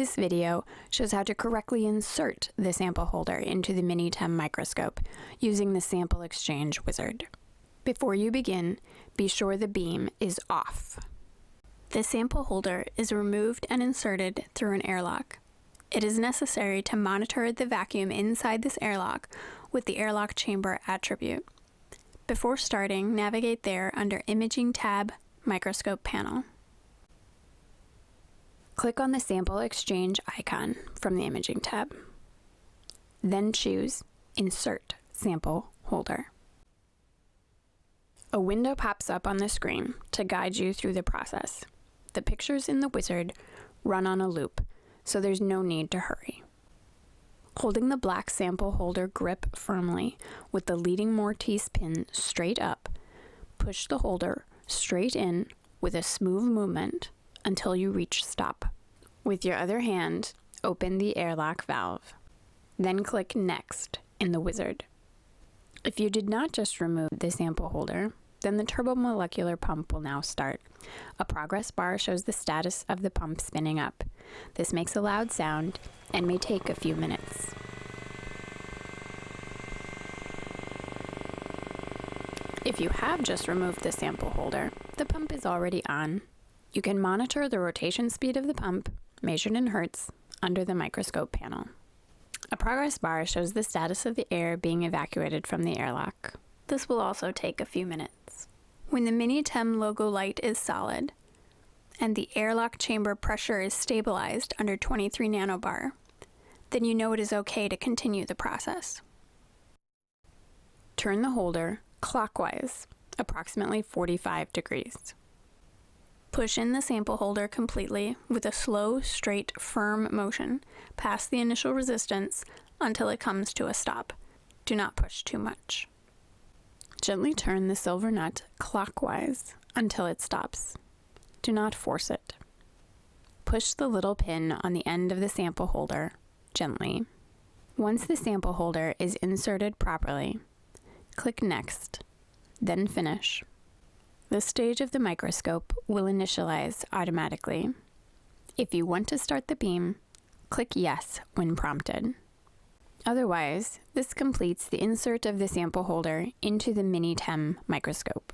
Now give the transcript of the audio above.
This video shows how to correctly insert the sample holder into the MiniTEM microscope using the sample exchange wizard. Before you begin, be sure the beam is off. The sample holder is removed and inserted through an airlock. It is necessary to monitor the vacuum inside this airlock with the airlock chamber attribute. Before starting, navigate there under Imaging tab, Microscope panel. Click on the Sample Exchange icon from the Imaging tab. Then choose Insert Sample Holder. A window pops up on the screen to guide you through the process. The pictures in the wizard run on a loop, so there's no need to hurry. Holding the black sample holder grip firmly with the leading Mortise pin straight up, push the holder straight in with a smooth movement until you reach stop. With your other hand, open the airlock valve. Then click Next in the wizard. If you did not just remove the sample holder, then the turbomolecular pump will now start. A progress bar shows the status of the pump spinning up. This makes a loud sound and may take a few minutes. If you have just removed the sample holder, the pump is already on. You can monitor the rotation speed of the pump, measured in hertz, under the microscope panel. A progress bar shows the status of the air being evacuated from the airlock. This will also take a few minutes. When the MiniTEM logo light is solid, and the airlock chamber pressure is stabilized under 23 nanobar, then you know it is okay to continue the process. Turn the holder clockwise, approximately 45 degrees. Push in the sample holder completely with a slow, straight, firm motion past the initial resistance until it comes to a stop. Do not push too much. Gently turn the silver nut clockwise until it stops. Do not force it. Push the little pin on the end of the sample holder gently. Once the sample holder is inserted properly, click Next, then Finish. This stage of the microscope will initialize automatically. If you want to start the beam, click Yes when prompted. Otherwise, this completes the insert of the sample holder into the MiniTEM microscope.